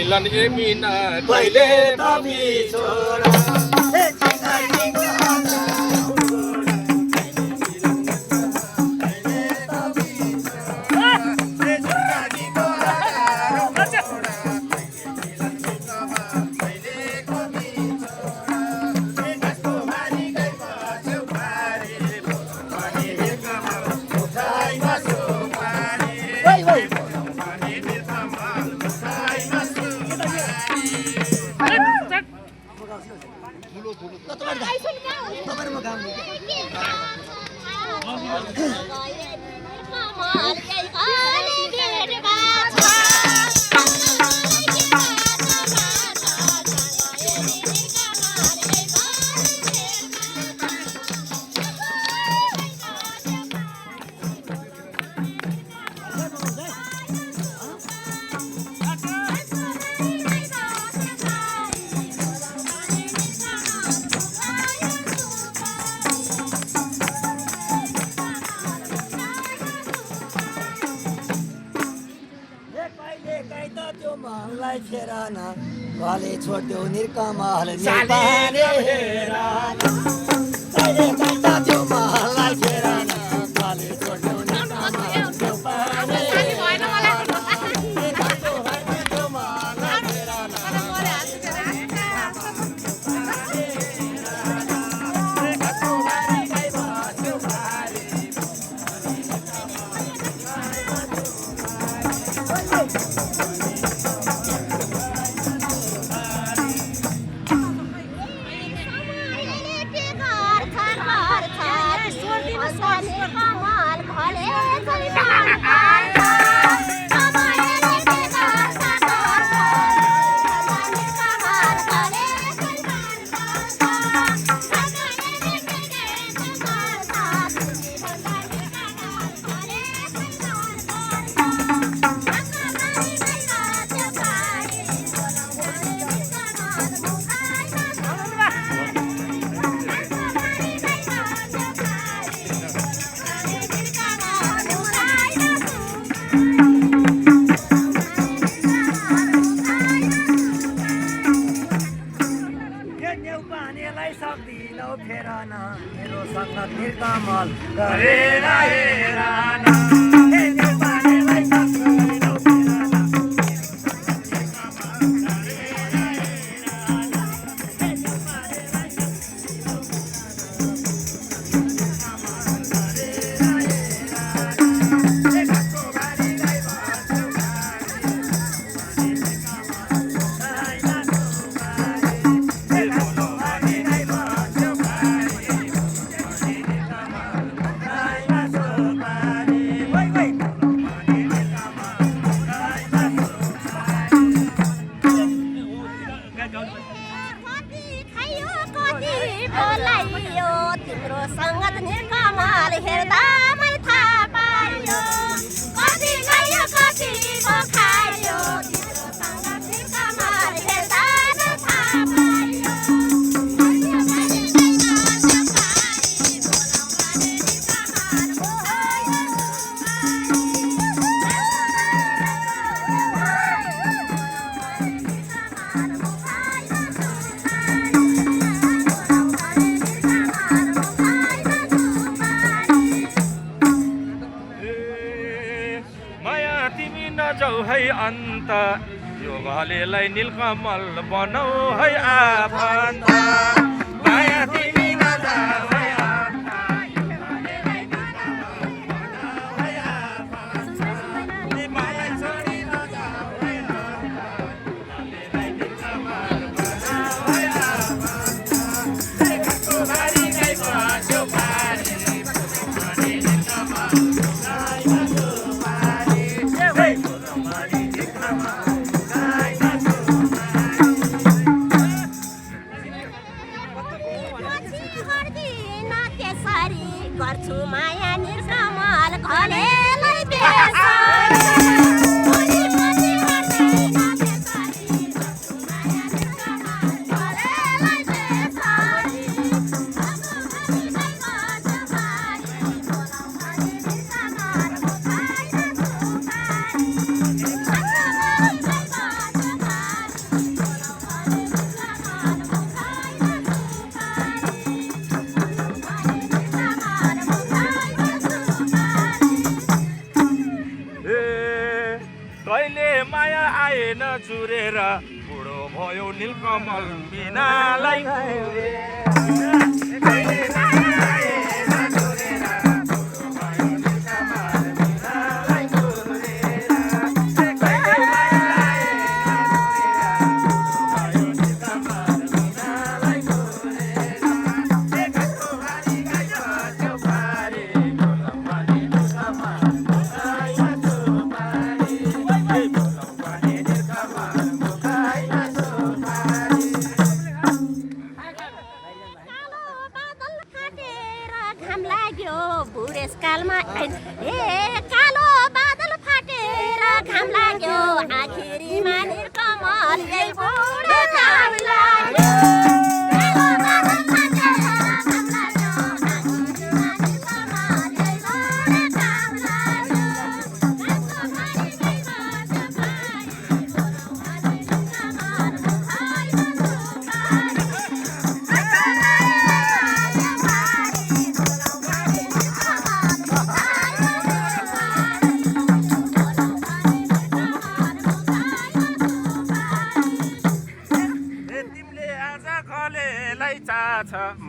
मिलन ए मिना कहिले त बिछोडा घरले छोड्यो निर्कमल नेपाले हेराना कहिले काट्दा त्यो महललाई फेराना घरले छोड्यो निर्कमल नेपाले मेरो सङ्गत निर्कमल गरेर हेराना अन्त यो घलेलाई नीलकमल बनाऊ है आफन्त माया तिमी नजाऊ है नजुरेर बुढो भयो नीलकमल बिनालाई बुढेसकालमा कालो बादल फाटेर घाम लाग्यो आखिरीमा नीलकमल यही बुढेसकाल लाग्यो कालो बादल फाटेर घाम लाग्यो आखिरीमा नीलकमल यही बुढेसकाल लाग्यो कान्छो भारी गइमा चपारी बोलाउ भने नीलकमल मुखाइमा सुपारी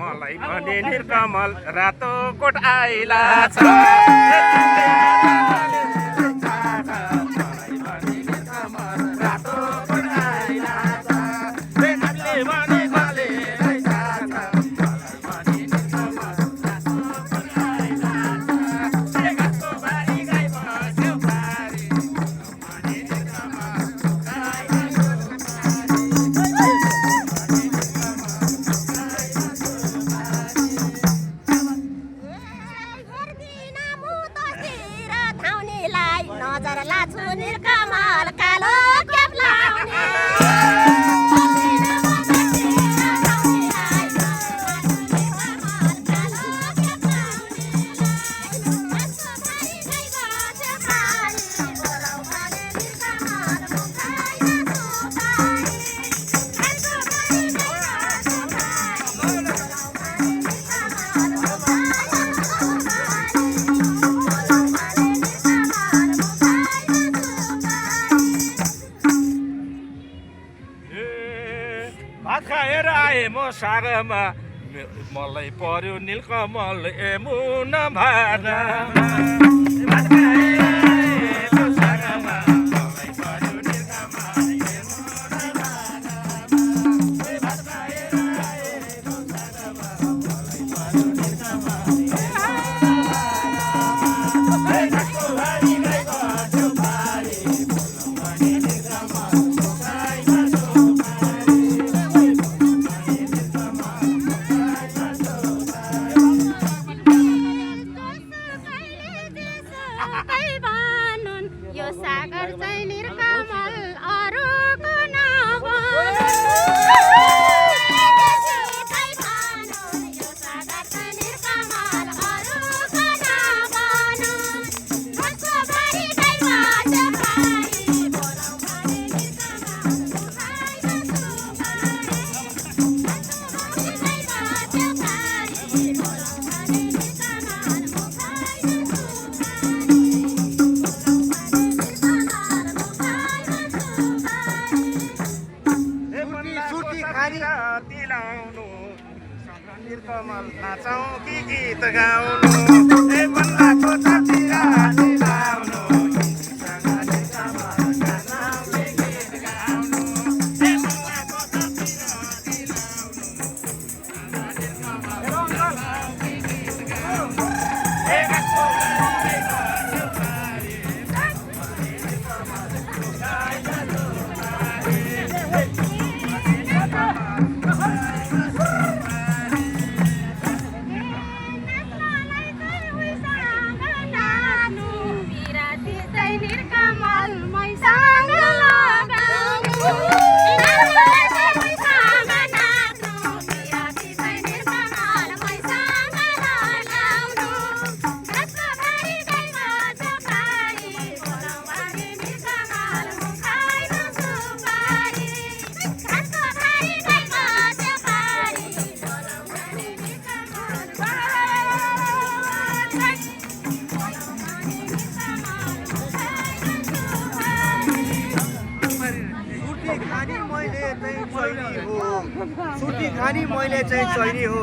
मलाई भने नीलकमल रातो कोट आइला छ नजर लाछु नीलकमल कालो क्याप लाउने भात खाएर आए म सागरमा मलाई पर्यो नीलकमल एमुन भागमा भात खाएर आए म सागरमा मलाई पर्यो नीलकमल एमुन भागमा भात खाएर आए म सागमा मलाई पर्यो नीलकमल यो सागर चाहिँ नीलकमल अरूको नीलकमल नाचौँ कि गीत गाउनु ए बल्लाको छातीरा दिलाउनु सँगै नीलकमल नाचौँ कि गीत गाउनु ए बल्लाको छातीरा दिलाउनु सँगै नीलकमल नाचौँ कि गीत गाउनु ए गाछको बारीको छेउछारी नीलकमल गाइला छुट्टी खानी मैले चाहिँ चैनी हो छुट्टी खानी मैले चाहिँ चैनी हो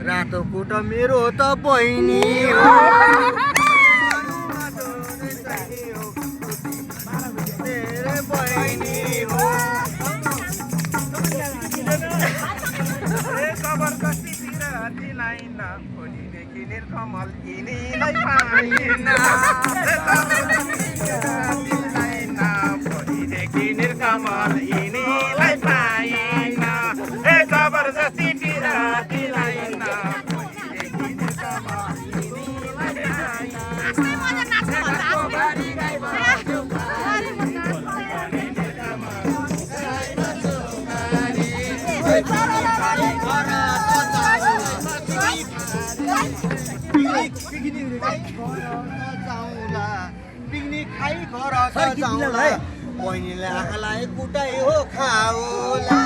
रातो कोट मेरो त बहिनी हो मेरो बहिनी हो जबरजस्तीतिर दिलाइन भोलिदेखि निर्कमल यिनीलाई पाइन भोलिदेखि निर्कमल यिनीलाई पाइन जबरजस्तीतिर दिलाइन भोलिदेखि निर्कमल पिकनिक खाइ घर जाउँला बहिनीले आँखालाई कुटाइ हो खाउला